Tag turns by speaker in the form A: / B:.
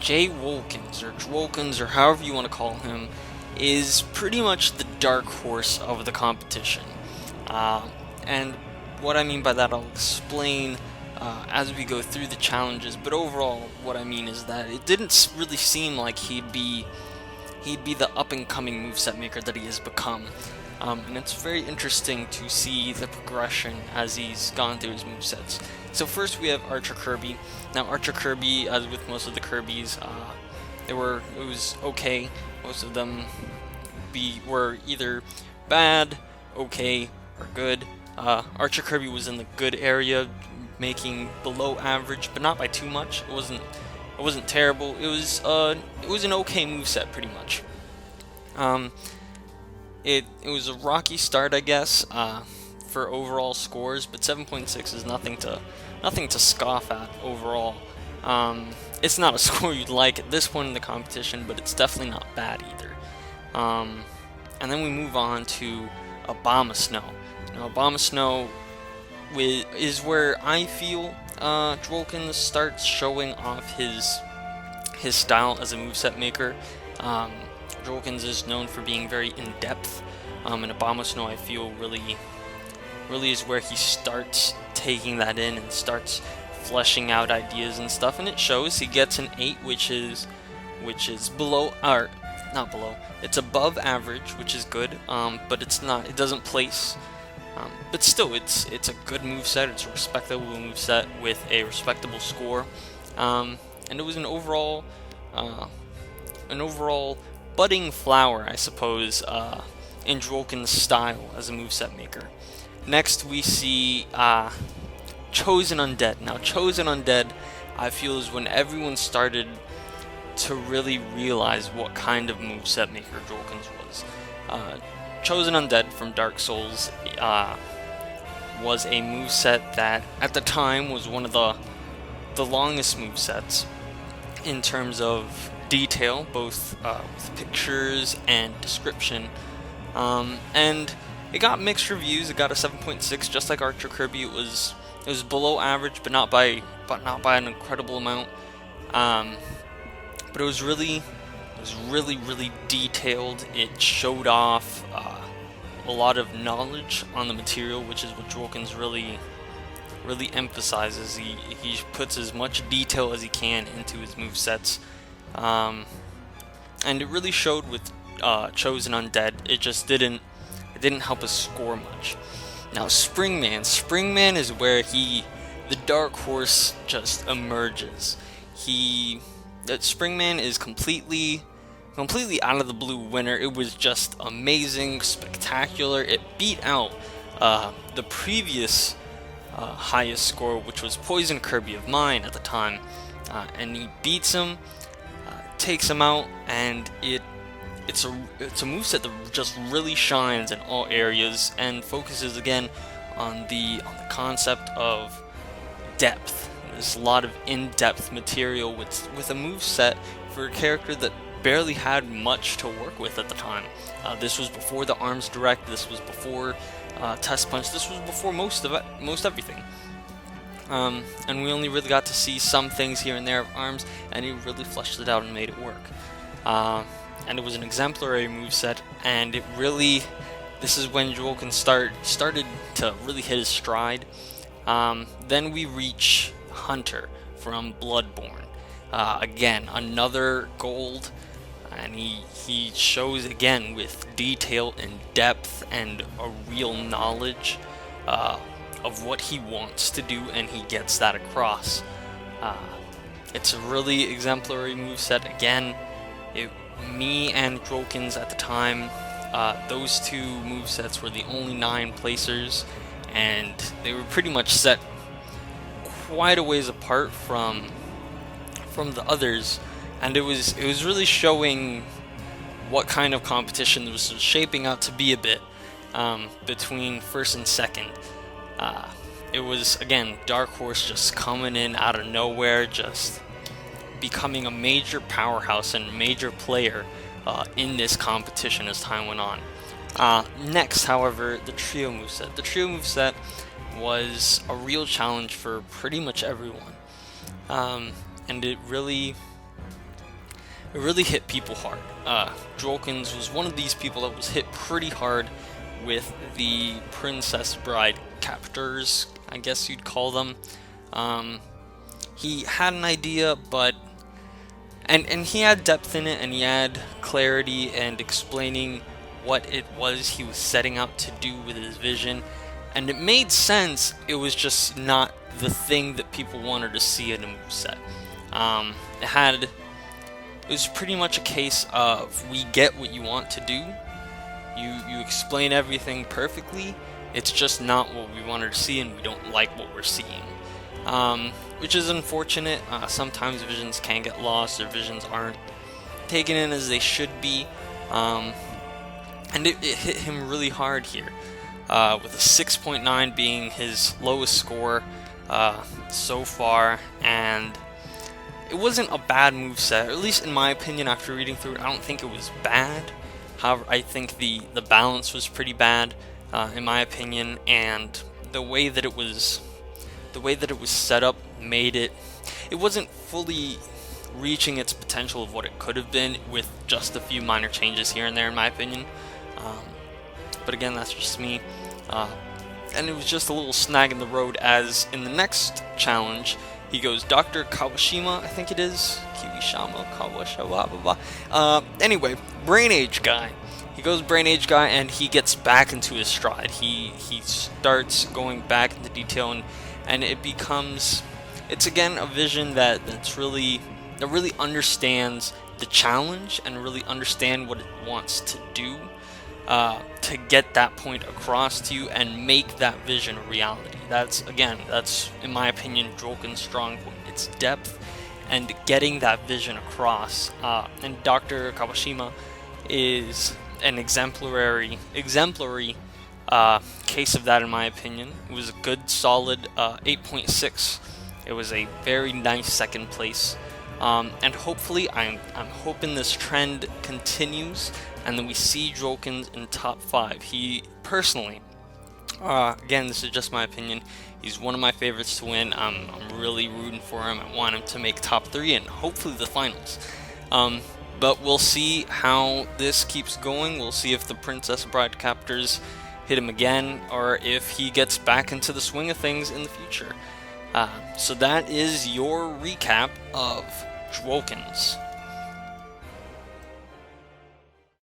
A: jwolkins or jwolkins or however you want to call him is pretty much the dark horse of the competition. And what I mean by that I'll explain as we go through the challenges, but overall what I mean is that it didn't really seem like he'd be the up-and-coming moveset maker that he has become. And it's very interesting to see the progression as he's gone through his movesets. So first we have Archer Kirby. Now Archer Kirby, as with most of the Kirbys, it was okay. Most of them were either bad, okay, or good. Archer Kirby was in the good area, making below average, but not by too much. It wasn't terrible. It was an okay moveset pretty much. It was a rocky start, I guess, for overall scores, but 7.6 is nothing to scoff at overall. It's not a score you'd like at this point in the competition, but it's definitely not bad either. And then we move on to Abomasnow. Now, Abomasnow is where I feel jwolkins starts showing off his style as a moveset maker. jwolkins is known for being very in-depth, and Abomasnow I feel really is where he starts taking that in and starts fleshing out ideas and stuff, and it shows. He gets an 8, which is below, or not below, it's above average, which is good, but it doesn't place. But still, it's a good moveset, it's a respectable moveset with a respectable score, and it was an overall budding flower, I suppose, in jwolkins' style as a moveset maker. Next, we see Chosen Undead. Now, Chosen Undead, I feel, is when everyone started to really realize what kind of moveset maker jwolkins was. Chosen Undead from Dark Souls was a moveset that, at the time, was one of the longest movesets in terms of detail, both with pictures and description. And it got mixed reviews. It got a 7.6, just like Archer Kirby. It was below average, but not by an incredible amount. But it was really detailed. It showed off a lot of knowledge on the material, which is what jwolkins really emphasizes. He puts as much detail as he can into his movesets, and it really showed with Chosen Undead. It just didn't help us score much. Now, Springman is where the dark horse just emerges. Springman is completely out of the blue winner. It was just amazing, spectacular. It beat out the previous highest score, which was Poison Kirby of mine at the time, and he beats him, takes him out, and it's a moveset that just really shines in all areas and focuses again on the concept of depth. There's a lot of in-depth material with a moveset for a character that barely had much to work with at the time. This was before the Arms Direct. This was before Test Punch. This was before most everything. And we only really got to see some things here and there of Arms, and he really fleshed it out and made it work. And it was an exemplary moveset, and this is when jwolkins started to really hit his stride. Then we reach Hunter from Bloodborne. Again, another gold, and he shows again with detail and depth and a real knowledge of what he wants to do, and he gets that across. It's a really exemplary moveset. Again, me and jwolkins at the time, those two movesets were the only 9 placers, and they were pretty much set quite a ways apart from the others, and it was really showing what kind of competition was shaping out to be a bit between first and second. It was, again, Dark Horse just coming in out of nowhere, just becoming a major powerhouse and major player in this competition as time went on. Next, however, the Trio moveset. The Trio moveset was a real challenge for pretty much everyone. And it really it really hit people hard. Jwolkins was one of these people that was hit pretty hard with the Princess Bride captors, I guess you'd call them. He had an idea, but and he had depth in it, and he had clarity and explaining what it was he was setting out to do with his vision, and it made sense. It was just not the thing that people wanted to see in a moveset. It was pretty much a case of, we get what you want to do, you explain everything perfectly, it's just not what we wanted to see, and we don't like what we're seeing. Which is unfortunate. Sometimes visions can get lost, or visions aren't taken in as they should be. And it hit him really hard here, with a 6.9 being his lowest score so far, and it wasn't a bad moveset, or at least in my opinion. After reading through it, I don't think it was bad. However, I think the balance was pretty bad, in my opinion, and the way that it was set up made it wasn't fully reaching its potential of what it could have been, with just a few minor changes here and there, in my opinion. But again, that's just me. And it was just a little snag in the road, as in the next challenge, he goes Dr. Kawashima, I think it is. Kiwishima, Kawashima, blah, blah, blah. Anyway, Brain Age Guy. He goes Brain Age Guy, and he gets back into his stride. He starts going back into detail, and it becomes, it's again a vision that really understands the challenge, and really understand what it wants to do, to get that point across to you and make that vision a reality. That's in my opinion Jwolkin's strong point. It's depth and getting that vision across. And Dr. Kawashima is an exemplary case of that, in my opinion. It was a good, solid 8.6. It was a very nice second place. And hopefully, I'm hoping this trend continues, and then we see Jwolkins in top 5. He personally, again, this is just my opinion, he's one of my favorites to win. I'm really rooting for him. I want him to make top 3 and hopefully the finals. But we'll see how this keeps going. We'll see if the Princess Bride captors hit him again, or if he gets back into the swing of things in the future. So that is your recap of Jwolkins.